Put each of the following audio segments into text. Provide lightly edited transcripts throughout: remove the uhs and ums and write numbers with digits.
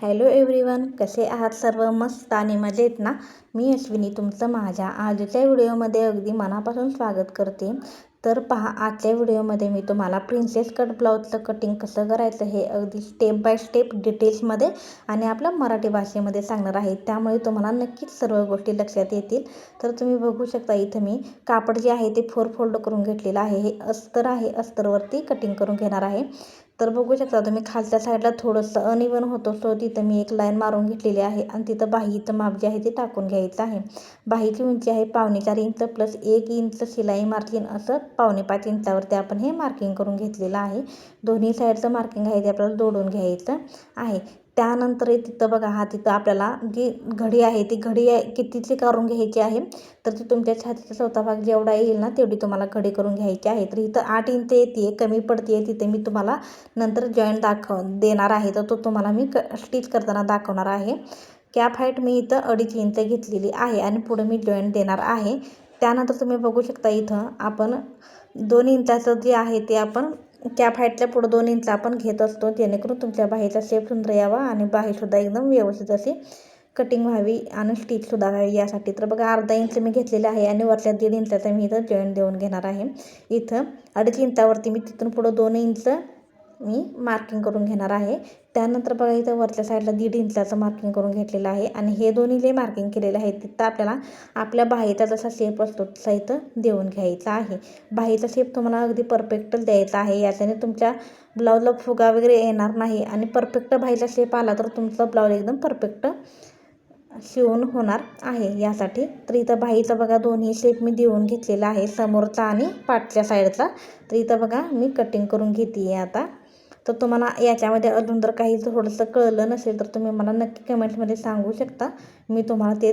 Hello everyone, कसे आहात सर्व? मस्त आणि मजेत ना? मी अश्विनी तुमचं माझ्या आजच्या व्हिडिओमध्ये अगदी मनापासून स्वागत करते. तर पहा, आजच्या व्हिडिओमध्ये मी तुम्हाला प्रिन्सेस कट ब्लाऊजचं कटिंग कसं करायचं हे अगदी स्टेप बाय स्टेप डिटेल्समध्ये आणि आपल्या मराठी भाषेमध्ये सांगणार आहे. त्यामुळे तुम्हाला नक्कीच सर्व गोष्टी लक्षात येतील. तर तुम्ही बघू शकता, इथं मी कापड जे आहे ते 4 फोल्ड करून घेतलेलं आहे. हे अस्तर आहे, अस्तरवरती कटिंग करून घेणार आहे. तर बघू शकता तुम्ही, खालच्या साईडला थोडंसं अनइवन होतं, सो तिथं मी एक लाईन मारून घेतलेली आहे आणि तिथं बाहीचं माप जे आहे ते टाकून घ्यायचं आहे. बाहीची उंची आहे 4.25 इंच प्लस 1 इंच शिलाई मार्जिन, असं 4.25 इंचावरती आपण हे मार्किंग करून घेतलेलं आहे. दोन्ही साईडचं मार्किंग आहे ते आपल्याला जोडून घ्यायचं आहे. त्यानंतर तिथं बघा, तिथं आपल्याला जी घडी आहे ती घडी कितीची करून घ्यायची आहे, तर ती तुमच्या छातीचा चौथा भाग जेवढा येईल ना तेवढी तुम्हाला घडी करून घ्यायची आहे. तर इथं 8 इंच येते, कमी पडते, तिथे मी तुम्हाला नंतर जॉईंट देणार आहे, तर तो तुम्हाला मी स्टिच करताना दाखवणार आहे. कॅप हाईट मी इथं 2.5 इंच घेतलेली आहे आणि पुढे मी जॉईंट देणार आहे. त्यानंतर तुम्ही बघू शकता, इथं आपण 2 इंचाचं जे आहे ते आपण कॅप हाईटच्या पुढं 2 इंच आपण घेत असतो, जेणेकरून तुमच्या बाहीचा शेप सुंदर यावा आणि बाहीसुद्धा एकदम व्यवस्थित अशी कटिंग व्हावी आणि स्टिचसुद्धा व्हावी यासाठी. तर बघा, अर्धा इंच मी घेतलेले आहे आणि वरच्या 1.5 इंचाचा मी इथं जॉईंट देऊन घेणार आहे. इथं 2.5 इंचावरती मी तिथून पुढं 2 इंच मी मार्किंग करून घेणार आहे. त्यानंतर बघा, इथं वरच्या साईडला 1.5 इंचाचं मार्किंग करून घेतलेलं आहे आणि हे दोन्ही जे मार्किंग केलेले आहे तिथं आपल्याला आपल्या बाहीचा जसा शेप असतो तसा इथं देऊन घ्यायचा आहे. बाहीचा शेप तुम्हाला अगदी परफेक्टच द्यायचा आहे, याच्याने तुमच्या ब्लाऊजला फुगा वगैरे येणार नाही आणि परफेक्ट बाहीचा शेप आला तर तुमचा ब्लाऊज एकदम परफेक्ट शिवून होणार आहे यासाठी. तर इथं बाहीचा बघा दोन्ही शेप मी देऊन घेतलेला आहे, समोरचा आणि पाठच्या साईडचा. तर इथं बघा मी कटिंग करून घेते आहे आता. तर तुम्हाला याच्यामध्ये अजून जर काही थोडंसं कळलं नसेल तर तुम्ही मला नक्की कमेंट्समध्ये सांगू शकता. मी तुम्हाला ते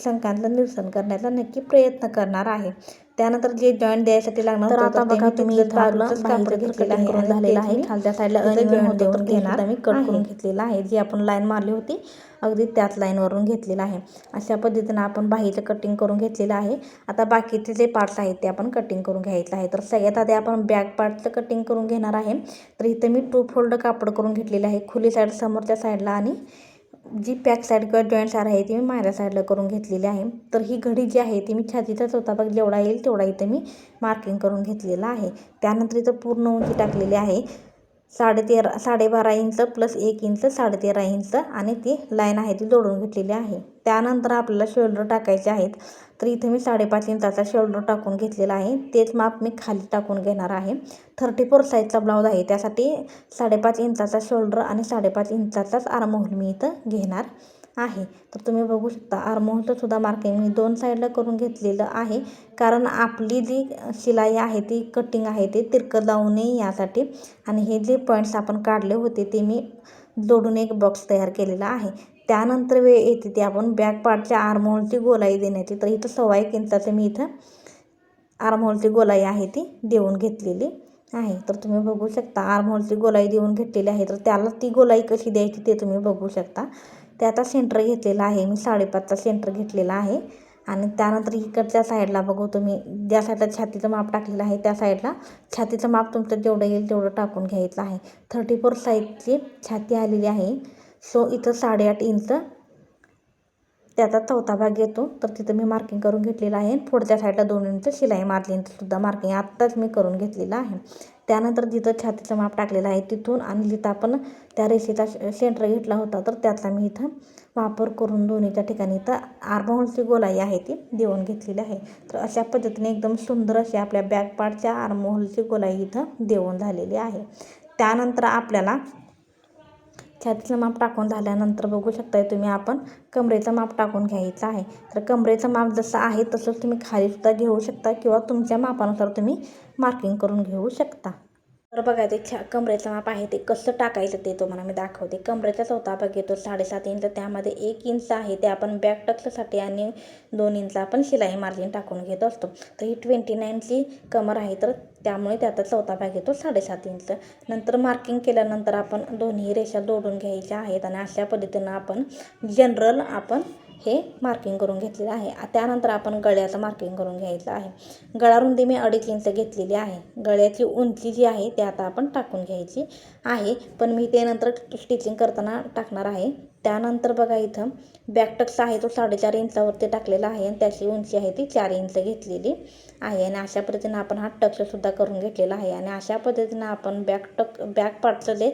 शंकांचं निरसन करण्याचा नक्की प्रयत्न करणार आहे. त्यानंतर जे जॉईंट द्यायसाठी लागणार तर आता बघा, तुम्ही बाजूचं कापड घेतलेलं आहे करून आणि झालेलं आहे. तेच मी खालच्या साईडला इथं अनइवन जॉईंट होतं देऊन तर ते घेणार सुद्धा मी कट करून आहे. घेतलेलं आहे. जी आपण लाईन मारली होती अगदी त्याच लाईनवरून घेतलेलं आहे. अशा पद्धतीनं आपण बाहीचं कटिंग करून घेतलेलं आहे. आता बाकीचे जे पार्ट्स आहेत ते आपण कटिंग करून घ्यायचं आहे. तर सगळ्यात आधी आपण बॅक पार्टचं कटिंग करून घेणार आहे. तर इथं मी 2 फोल्ड कापड करून घेतलेलं आहे, खुली साईड समोरच्या साईडला आणि जी पॅक साईड किंवा जॉईंट साईड आहे ती मी माझ्या साईडला करून घेतलेली आहे. तर ही घडी जी आहे ती मी छातीचा चौथा भाग जेवढा येईल तेवढा इथं मी मार्किंग करून घेतलेला आहे. त्यानंतर इथं पूर्ण उंची टाकलेली आहे 12.5 इंच प्लस 1 इंच 13.5 इंच आणि ती लाईन आहे ती जोडून घेतलेली आहे. त्यानंतर आपल्याला शोल्डर टाकायचे आहेत. तर इथे मी 5.5 इंचाचा शोल्डर टाकून घेतलेला आहे. तेच माप मी खाली टाकून घेणार आहे. 34 साईजचा ब्लाऊज आहे, त्यासाठी 5.5 इंचाचा शोल्डर आणि 5.5 इंचाचाच आर्महोल मी इथं घेणार आहे. तर तुम्ही बघू शकता, आर्महोलचं सुद्धा मार्किंग मी 2 साईडला करून घेतलेलं आहे, कारण आपली जी शिलाई आहे ती कटिंग आहे ते तिरकं जाऊ नये यासाठी. आणि हे जे पॉईंट्स आपण काढले होते ते मी जोडून एक बॉक्स तयार केलेला आहे. त्यानंतर वेळ येते ती आपण बॅक पार्टच्या आर्महोलची गोलाई देण्याची. तर इथं 1.25 इंचाचं मी इथं आर्महोलची गोलाई आहे ती देऊन घेतलेली आहे. तर तुम्ही बघू शकता, आर्महोलची गोलाई देऊन घेतलेली आहे. तर त्याला ती गोलाई कशी द्यायची ते तुम्ही बघू शकता. त्याचा सेंटर घेतलेला आहे मी 5.5चा सेंटर घेतलेला आहे. आणि त्यानंतर इकडच्या साईडला बघू तुम्ही, ज्या साईडला छातीचं माप टाकलेलं आहे त्या साईडला छातीचं माप तुमचं जेवढं येईल तेवढं टाकून घ्यायचं आहे. 34 साईजची छाती आलेली आहे, सो इथं 8.5 इंच त्याचा चौथा भाग येतो. तर तिथं मी मार्किंग करून घेतलेलं आहे. पुढच्या साईडला 2 इंच शिलाई मार्जिनसुद्धा मार्किंग आत्ताच मी करून घेतलेलं आहे. त्यानंतर जिथं छातीचं माप टाकलेलं आहे तिथून आणि जिथं आपण त्या रेषेचा सेंटर घेतला होता तर त्याचा मी इथं वापर करून दोन्हीच्या ठिकाणी इथं आर्महोलची गोलाई आहे ती देऊन घेतलेली आहे. तर अशा पद्धतीने एकदम सुंदर अशी आपल्या बॅक पार्टच्या आर्महोलची गोलाई इथं देऊन झालेली आहे. त्यानंतर आपल्याला छातीचं माप टाकून झाल्यानंतर बघू शकताय तुम्ही, आपण कमरेचं माप टाकून घ्यायचं आहे. तर कमरेचं माप जसं आहे तसंच तुम्ही खालीसुद्धा घेऊ शकता किंवा तुमच्या मापानुसार तुम्ही मार्किंग करून घेऊ शकता. तर बघा, ते कमरेचं माप आहे ते कसं टाकायचं ते तुम्हाला मी दाखवते. कमरेचा चौथा भाग येतो 7.5 इंच, त्यामध्ये 1 इंच आहे ते आपण बॅक टक्ससाठी आणि 2 इंच आपण शिलाई मार्जिन टाकून घेत असतो. तर ही 29ची कमर आहे, तर त्यामुळे त्याचा चौथा भाग येतो 7.5 इंच. नंतर मार्किंग केल्यानंतर आपण दोन्ही रेषा जोडून घ्यायच्या आहेत आणि अशा पद्धतीनं आपण जनरल आपण हे मार्किंग करून घेतलेलं आहे. त्यानंतर आपण गळ्याचं मार्किंग करून घ्यायचं आहे. गळा रुंदी मी 2.5 इंच घेतलेली आहे. गळ्याची उंची जी आहे ते आता आपण टाकून घ्यायची आहे, पण मी ते नंतर स्टिचिंग करताना टाकणार आहे. त्यानंतर बघा इथं बॅक टक्स आहे तो 4.5 इंचावरती टाकलेला आहे आणि त्याची उंची आहे ती 4 इंच घेतलेली आहे. आणि अशा पद्धतीनं आपण हा टक्ससुद्धा करून घेतलेला आहे. आणि अशा पद्धतीनं आपण बॅक पार्टचं जे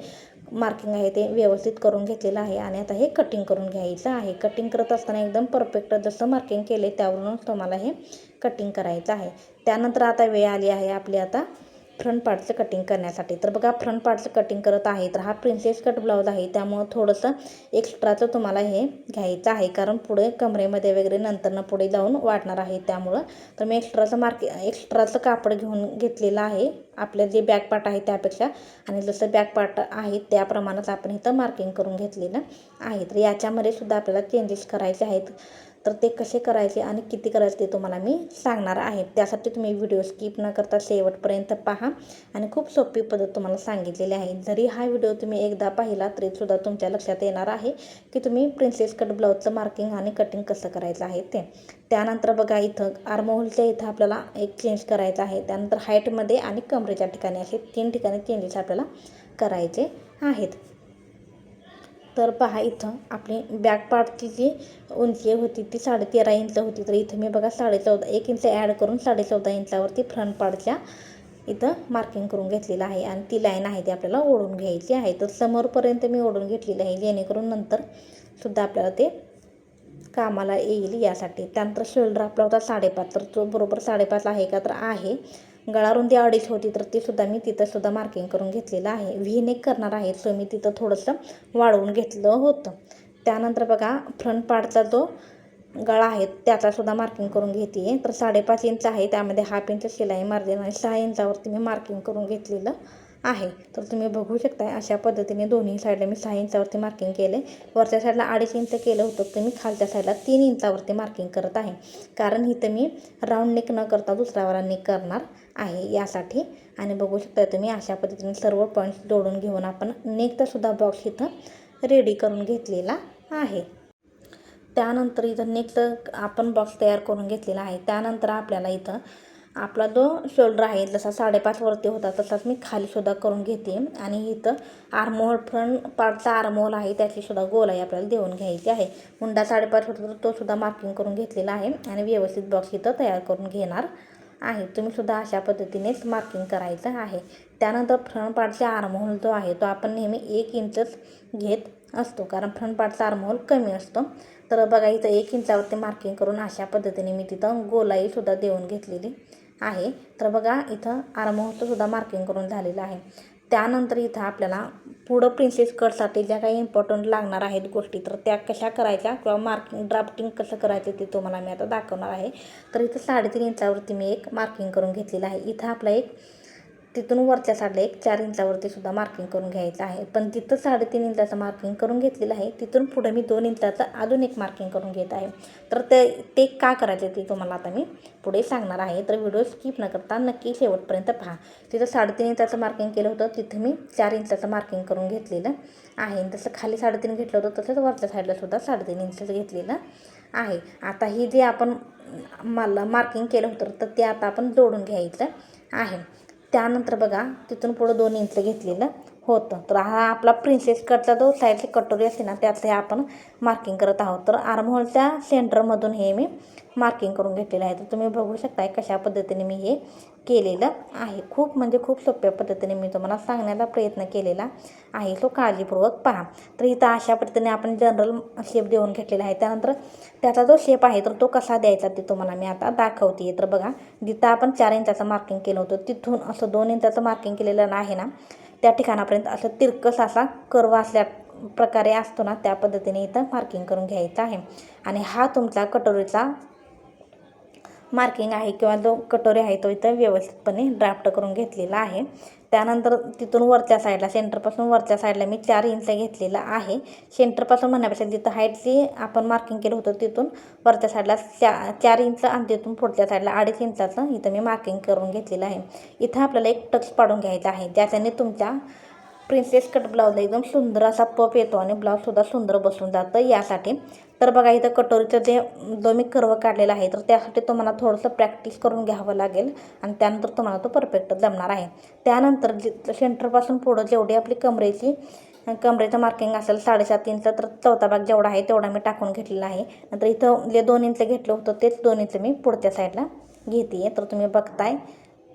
मार्किंग आहे ते व्यवस्थित करून घेतलेलं आहे. आणि आता हे कटिंग करून घ्यायचं आहे. कटिंग करत असताना एकदम परफेक्ट जसं मार्किंग केले त्यावरूनच तुम्हाला हे कटिंग करायचं आहे. त्यानंतर आता वेळ आली आहे आपली आता फ्रंट पार्टचं कटिंग करण्यासाठी. तर बघा फ्रंट पार्टचं कटिंग करत आहे. तर हा प्रिन्सेस कट ब्लाऊज आहे, त्यामुळं थोडंसं एक्स्ट्राचं तुम्हाला हे घ्यायचं आहे, कारण पुढे कमरेमध्ये वगैरे नंतरनं पुढे जाऊन वाढणार आहे. त्यामुळं तर मी एक्स्ट्राचं कापड घेतलेलं आहे आपलं जे बॅक पार्ट आहे त्यापेक्षा. आणि जसं बॅक पार्ट आहे त्याप्रमाणेच आपण इथं मार्किंग करून घेतलेलं आहे. तर याच्यामध्ये सुद्धा आपल्याला चेंजेस करायचे आहेत. तर ते कसे करायचे आणि किती करायचे ते तुम्हाला मी सांगणार आहे. त्यासाठी तुम्ही व्हिडिओ स्किप न करता शेवटपर्यंत पहा. आणि खूप सोपी पद्धत तुम्हाला सांगितलेली आहे. जरी हा व्हिडिओ तुम्ही एकदा पाहिला तरीसुद्धा तुमच्या लक्षात येणार आहे की तुम्ही प्रिन्सेस कट ब्लाऊजचं मार्किंग आणि कटिंग कसं करायचं आहे ते. त्यानंतर बघा इथं आर्महोलच्या इथं आपल्याला एक चेंज करायचं आहे. त्यानंतर हाईटमध्ये आणि कमरेच्या ठिकाणी असे 3 ठिकाणी चेंजेस आपल्याला करायचे आहेत. तर पहा इथं आपली बॅक पार्टची जी उंची होती ती 13.5 इंच होती. तर इथं मी बघा 1 इंच ॲड करून 14.5 इंचावरती फ्रंट पार्टच्या इथं मार्किंग करून घेतलेलं आहे. आणि ती लाईन आहे ती आपल्याला ओढून घ्यायची आहे. तर समोरपर्यंत मी ओढून घेतलेली आहे, जेणेकरून नंतर सुद्धा आपल्याला ते कामाला येईल यासाठी. त्यानंतर शोल्डर आपला होता 5.5, तर तो बरोबर 5.5 आहे का, तर आहे. गळा रुंदी 2.5 होती, तर ती सुद्धा मी तिथं सुद्धा मार्किंग करून घेतलेलं आहे. व्ही नेक करणार आहे, सो मी तिथं थोडंसं वाढवून घेतलं होतं. त्यानंतर बघा फ्रंट पार्टचा जो गळा आहे त्याचा सुद्धा मार्किंग करून घेते आहे. तर 5.5 इंच आहे, त्यामध्ये 1/2 इंच शिलाई मार्जिन आणि 6 इंचावरती मी मार्किंग करून घेतलेलं आहे. तर तुम्ही बघू शकता अशा पद्धतीने दोन्ही साईडला मी 6 इंचावरती मार्किंग केले. वरच्या साईडला 2.5 इंच केलं होतं, तर मी खालच्या साईडला 3 इंचावरती मार्किंग करत आहे, कारण इथं मी राऊंड नेक न करता दुसऱ्यावाला नेक करणार आहे यासाठी. आणि बघू शकता तुम्ही अशा पद्धतीने सर्व पॉईंट्स जोडून घेऊन आपण नेकचा सुद्धा बॉक्स इथं रेडी करून घेतलेला आहे. त्यानंतर इथं नेकचं आपण बॉक्स तयार करून घेतलेला आहे. त्यानंतर आपल्याला इथं आपला जो शोल्डर आहे जसा 5.5 वरती होता तसाच मी खालीसुद्धा करून घेते. आणि इथं आर्महोल फ्रंट पार्टचा आर्महोल आहे त्याचीसुद्धा गोलाई आपल्याला देऊन घ्यायची आहे. मुंडा 5.5 होता तर तो सुद्धा मार्किंग करून घेतलेला आहे. आणि व्यवस्थित बॉक्स इथं तयार करून घेणार आहे. तुम्हीसुद्धा अशा पद्धतीनेच मार्किंग करायचं आहे. त्यानंतर फ्रंट पार्टचा आर्महोल जो आहे तो आपण नेहमी 1 इंचच घेत असतो, कारण फ्रंट पार्टचा आर्महोल कमी असतो. तर बघा इथं 1 इंचावरती मार्किंग करून अशा पद्धतीने मी तिथं गोलाईसुद्धा देऊन घेतलेली आहे. तर बघा इथं आर्महोलचं सुद्धा मार्किंग करून झालेलं आहे. त्यानंतर इथं आपल्याला पुढं प्रिन्सेस कटसाठी ज्या काही इम्पॉर्टंट लागणार आहेत गोष्टी, तर त्या कशा करायच्या किंवा मार्किंग ड्राफ्टिंग कसं करायचं ते तुम्हाला मी आता दाखवणार आहे. तर इथं 3.5 इंचावरती मी एक मार्किंग करून घेतलेलं आहे. इथं आपला एक तिथून वरच्या साईडला एक 4 इंचावरती सुद्धा मार्किंग करून घ्यायचं आहे. पण तिथं 3.5 इंचाचं मार्किंग करून घेतलेलं आहे, तिथून पुढे मी 2 इंचाचं अजून एक मार्किंग करून घेत आहे. तर ते का करायचं ते तुम्हाला आता मी पुढे सांगणार आहे. तर व्हिडिओ स्किप न करता नक्की शेवटपर्यंत पहा. तिथं 3.5 इंचाचं मार्किंग केलं होतं, तिथं मी 4 इंचाचं मार्किंग करून घेतलेलं आहे. जसं खाली 3.5 घेतलं होतं तसंच वरच्या साईडला सुद्धा 3.5 इंचचं घेतलेलं आहे. आता ही जे आपण मार्किंग केलं होतं तर ते आता आपण जोडून घ्यायचं आहे. त्यानंतर बघा तिथून पुढं 2 इंच घेतलेलं होतं. तर हा आपला प्रिन्सेस कटचा जो साईडची कटोरी असते ना त्यात हे आपण मार्किंग करत आहोत. तर आर्महोलच्या सेंटरमधून हे मी मार्किंग करून घेतलेलं आहे. तर तुम्ही बघू शकताय कशा पद्धतीने मी हे केलेलं आहे. खूप म्हणजे खूप सोप्या पद्धतीने मी तुम्हाला सांगण्याचा प्रयत्न केलेला आहे, तो काळजीपूर्वक पहा. तर इथं अशा पद्धतीने आपण जनरल शेप देऊन घेतलेला आहे. त्यानंतर त्याचा जो शेप आहे तर तो कसा द्यायचा ते तुम्हाला मी आता दाखवते. तर बघा जिथं आपण 4 इंचाचं मार्किंग केलं होतं तिथून असं 2 इंचाचं मार्किंग केलेलं आहे ना, त्या ठिकाणापर्यंत असं तिरकस असा कर्व असल्या प्रकारे असतो ना, त्या पद्धतीने इथं मार्किंग करून घ्यायचं आहे. आणि हा तुमचा कटोरीचा मार्किंग आहे किंवा जो कटोरी आहे तो इथं व्यवस्थितपणे ड्राफ्ट करून घेतलेला आहे. त्यानंतर तिथून वरच्या साईडला सेंटरपासून वरच्या साईडला मी 4 इंच घेतलेला आहे. सेंटरपासून म्हणण्यापेक्षा जिथं हाईटची आपण मार्किंग केलं होतं तिथून वरच्या साईडला 4 इंच आणि तिथून पुढच्या साईडला 2.5 इंचाचं इथं मी मार्किंग करून घेतलेलं आहे. इथं आपल्याला एक टक्स पाडून घ्यायचा आहे, ज्याच्याने तुमच्या प्रिन्सेस कट ब्लाऊजला एकदम सुंदर असा पफ येतो आणि ब्लाऊजसुद्धा सुंदर बसून जातं. यासाठी तर बघा इथं कटोरीचं जो मी कर्व काढलेला आहे तर त्यासाठी तुम्हाला थोडंसं प्रॅक्टिस करून घ्यावं लागेल आणि त्यानंतर तुम्हाला तो परफेक्ट जमणार आहे. त्यानंतर सेंटरपासून पुढं जेवढी आपली कमरेचं मार्किंग असेल 7.5 इंच, तर चौथा भाग जेवढा आहे तेवढा मी टाकून घेतलेला आहे. नंतर इथं जे 2 इंच घेतलं होतं तेच 2 इंच मी पुढच्या साईडला घेते आहे. तर तुम्ही बघताय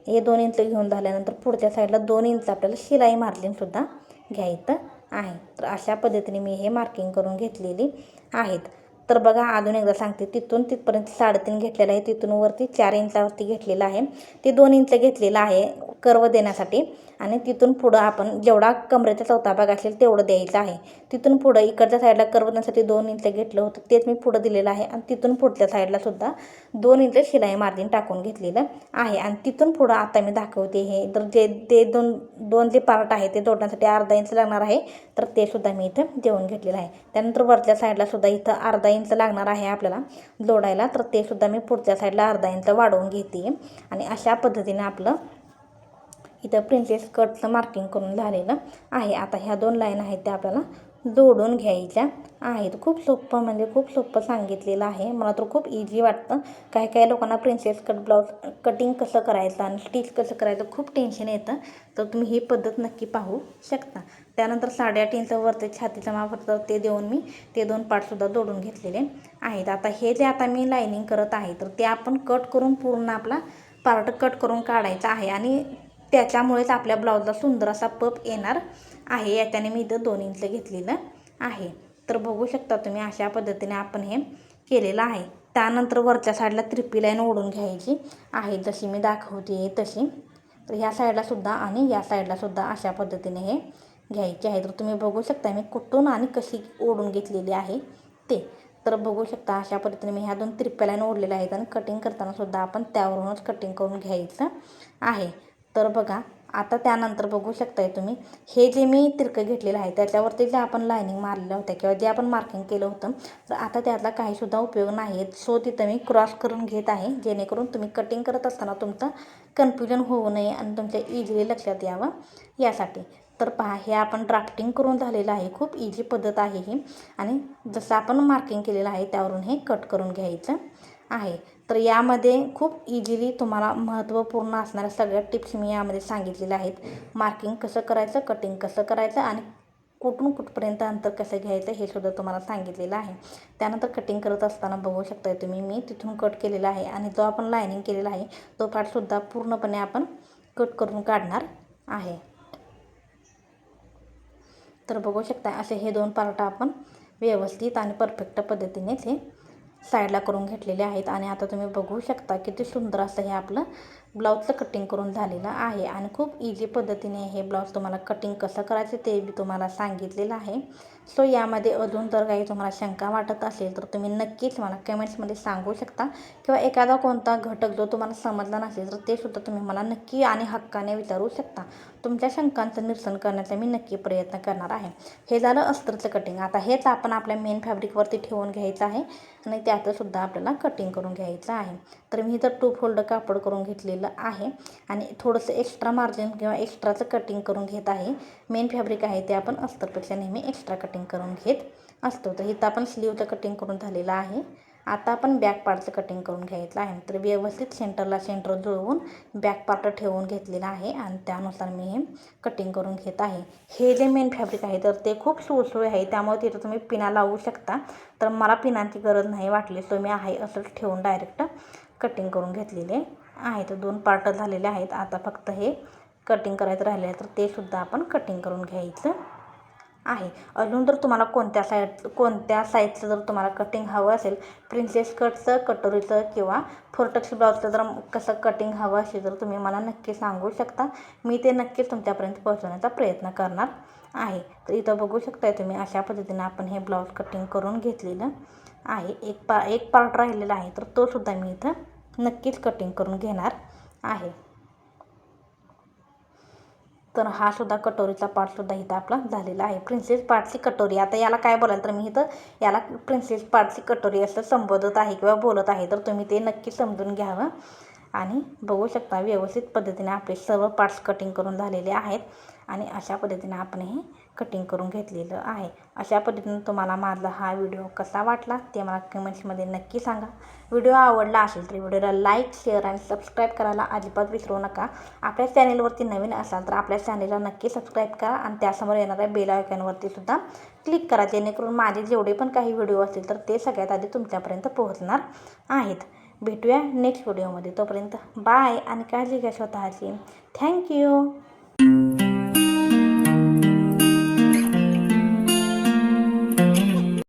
हे 2 इंच घेऊन झाल्यानंतर पुढच्या साईडला 2 इंच आपल्याला शिलाई मार्जिनसुद्धा घ्यायचं आहे. तर अशा पद्धतीने मी हे मार्किंग करून घेतलेली आहेत. तर बघा अजून एकदा सांगते, तिथून तिथपर्यंत 3.5 घेतलेलं आहे, तिथून वरती 4 इंचावरती घेतलेलं आहे, ते 2 इंच घेतलेलं आहे कर्व देण्यासाठी. आणि तिथून पुढं आपण जेवढा कमरेचा चौथा भाग असेल तेवढं द्यायचं आहे. तिथून पुढं इकडच्या साईडला कर्व देण्यासाठी 2 इंच घेतलं होतं तेच मी पुढं दिलेलं आहे आणि तिथून पुढच्या साईडला सुद्धा 2 इंच शिलाई मार्जिन टाकून घेतलेलं आहे. आणि तिथून पुढं आता मी दाखवते हे, तर ते दोन जे पार्ट आहे ते जोडण्यासाठी अर्धा इंच लागणार आहे, तर ते सुद्धा मी इथं देऊन घेतलेलं आहे. त्यानंतर वरच्या साईडला सुद्धा इथं अर्धा इंच लागणार आहे आपल्याला जोडायला, तर ते सुद्धा मी पुढच्या साईडला अर्धा इंच वाढवून घेते. आणि अशा पद्धतीने आपलं इथं प्रिन्सेस कटचं मार्किंग करून झालेलं आहे. आता ह्या 2 लाईन आहेत त्या आपल्याला जोडून घ्यायच्या आहेत. खूप सोपं म्हणजे खूप सोपं सांगितलेलं आहे. मला तर खूप इझी वाटतं. काही लोकांना प्रिन्सेस कट ब्लाऊज कटिंग कसं करायचं आणि स्टिच कसं करायचं खूप टेन्शन येतं, तर तुम्ही ही पद्धत नक्की पाहू शकता. त्यानंतर 8.5 इंच वरती छातीचं माप होतं ते देऊन मी ते 2 पार्टसुद्धा जोडून घेतलेले आहेत. आता हे जे आता मी लाईनिंग करत आहे तर ते आपण कट करून पूर्ण आपला पार्ट कट करून काढायचा आहे आणि त्याच्यामुळेच आपल्या ब्लाऊजला सुंदर असा पप येणार आहे. याच्याने मी इथं 2 इंच घेतलेलं आहे. तर बघू शकता तुम्ही अशा पद्धतीने आपण हे केलेलं आहे. त्यानंतर वरच्या साईडला तिरपी लाईन ओढून घ्यायची आहे जशी मी दाखवते तशी. तर ह्या साईडलासुद्धा आणि या साईडलासुद्धा अशा पद्धतीने हे घ्यायचे आहे. तर तुम्ही बघू शकता मी कुठून आणि कशी ओढून घेतलेली आहे ते. तर बघू शकता अशा पद्धतीने मी ह्या 2 तिरप्या लाईन ओढलेल्या आहेत आणि कटिंग करतानासुद्धा आपण त्यावरूनच कटिंग करून घ्यायचं आहे. तर बघा आता त्यानंतर बघू शकताय तुम्ही हे जे मी तिरकं घेतलेलं आहे त्याच्यावरती जे आपण लाईनिंग मारलेलं होतं किंवा जे आपण मार्किंग केलं होतं, तर आता त्यातला काहीसुद्धा उपयोग नाही आहे. सो तिथं मी क्रॉस करून घेत आहे जेणेकरून तुम्ही कटिंग करत असताना तुमचं कन्फ्युजन होऊ नये आणि तुमच्या इझिली लक्षात यावं यासाठी. तर पहा हे आपण ड्राफ्टिंग करून झालेलं आहे. खूप इझी पद्धत आहे ही आणि जसं आपण मार्किंग केलेलं आहे त्यावरून हे कट करून घ्यायचं आहे. तर यामध्ये खूप इझिली तुम्हाला महत्त्वपूर्ण असणाऱ्या सगळ्या टिप्स मी यामध्ये सांगितलेल्या आहेत. मार्किंग कसं करायचं, कटिंग कसं करायचं आणि कुठून कुठपर्यंत अंतर कसं घ्यायचं हे सुद्धा तुम्हाला सांगितलेलं आहे. त्यानंतर कटिंग करत असताना बघू शकताय तुम्ही मी तिथून कट केलेला आहे आणि जो आपण लाईनिंग केलेला आहे तो पार्टसुद्धा पूर्णपणे आपण कट करून काढणार आहे. तर बघू शकता असे हे 2 पार्ट आपण व्यवस्थित आणि परफेक्ट पद्धतीनेच हे साईडला करून घेतलेले आहेत. आणि आता तुम्ही बघू शकता किती सुंदर असं हे आपलं ब्लाऊजचं कटिंग करून झालेलं आहे. आणि खूप इझी पद्धतीने हे ब्लाऊज तुम्हाला कटिंग कसं करायचं ते मी तुम्हाला सांगितलेलं आहे. सो यामध्ये अजून जर काही तुम्हाला शंका वाटत असेल तर तुम्ही नक्कीच मला कमेंट्समध्ये सांगू शकता किंवा एखादा कोणता घटक जो तुम्हाला समजला नसेल तर ते सुद्धा तुम्ही मला नक्की आणि हक्काने विचारू शकता. तुमच्या शंकांचं निरसन करण्याचा मी नक्की प्रयत्न करणार आहे. हे झालं अस्तरचं कटिंग. आता हेच आपण आपल्या मेन फॅब्रिकवरती ठेवून घ्यायचं आहे आणि त्यातसुद्धा आपल्याला कटिंग करून घ्यायचं आहे. तर मी इथं 2 फोल्ड कापड करून घेतलेलं आहे आणि थोडंसं एक्स्ट्रा मार्जिन किंवा एक्स्ट्राचं कटिंग करून घेत आहे. मेन फॅब्रिक आहे ते आपण अस्तरपेक्षा नेहमी एक्स्ट्रा कटिंग करून घेत असतो. तर इथं आपण स्लीवचं कटिंग करून झालेलं आहे. आता आपण बॅक पार्टचं कटिंग करून घ्यायचं आहे. तर व्यवस्थित सेंटर जुळवून बॅक पार्ट ठेवून घेतलेला आहे आणि त्यानुसार मी हे कटिंग करून घेत आहे. हे जे मेन फॅब्रिक आहे तर ते खूप सुळसुळे आहे त्यामुळे तिथं तुम्ही पिना लावू शकता. तर मला पिनांची गरज नाही वाटली सो मी आहे असंच ठेवून डायरेक्ट कटिंग करून घेतलेले आहे. तर 2 पार्ट झालेले आहेत. आता फक्त हे कटिंग करायचं राहिलं आहे तर ते सुद्धा आपण कटिंग करून घ्यायचं आहे. अजून जर तुम्हाला कोणत्या साईजचं जर तुम्हाला कटिंग हवं असेल, प्रिन्सेस कटचं, कटोरीचं किंवा फोर्टक्स ब्लाऊजचं जर कसं कटिंग हवं असेल तर तुम्ही मला नक्की सांगू शकता. मी ते नक्कीच तुमच्यापर्यंत पोहोचवण्याचा प्रयत्न करणार आहे. तर इथं बघू शकताय तुम्ही अशा पद्धतीने आपण हे ब्लाऊज कटिंग करून घेतलेलं आहे. एक पार्ट राहिलेला आहे तर तो सुद्धा मी इथं नक्कीच कटिंग करून घेणार आहे. तर हा सुद्धा कटोरीचा पार्टसुद्धा इथं आपला झालेला आहे. प्रिन्सेस पार्टची कटोरी. आता याला काय बोलाल तर मी इथं याला प्रिन्सेस पार्टची कटोरी असं संबोधत आहे किंवा बोलत आहे. तर तुम्ही ते नक्की समजून घ्यावं. आणि बघू शकता व्यवस्थित पद्धतीने आपले सर्व पार्ट्स कटिंग करून झालेले आहेत आणि अशा पद्धतीने आपण हे कटिंग करून घेतलेलं आहे. अशा पद्धतीने तुम्हाला माझा हा व्हिडिओ कसा वाटला ते मला कमेंट्समध्ये नक्की सांगा. व्हिडिओ आवडला असेल तर व्हिडिओला लाईक, शेअर आणि सबस्क्राईब करायला अजिबात विसरू नका. आपल्या चॅनेलवरती नवीन असाल तर आपल्या चॅनेलला नक्की सबस्क्राईब करा आणि त्यासमोर येणाऱ्या बेल आयकॉनवरती सुद्धा क्लिक करा, जेणेकरून माझे जेवढे पण काही व्हिडिओ असतील तर ते सगळ्यात आधी तुमच्यापर्यंत पोहोचणार आहेत. भेटूया नेक्स्ट व्हिडिओमध्ये. तोपर्यंत बाय आणि काळजी घ्या स्वतःची. थँक्यू.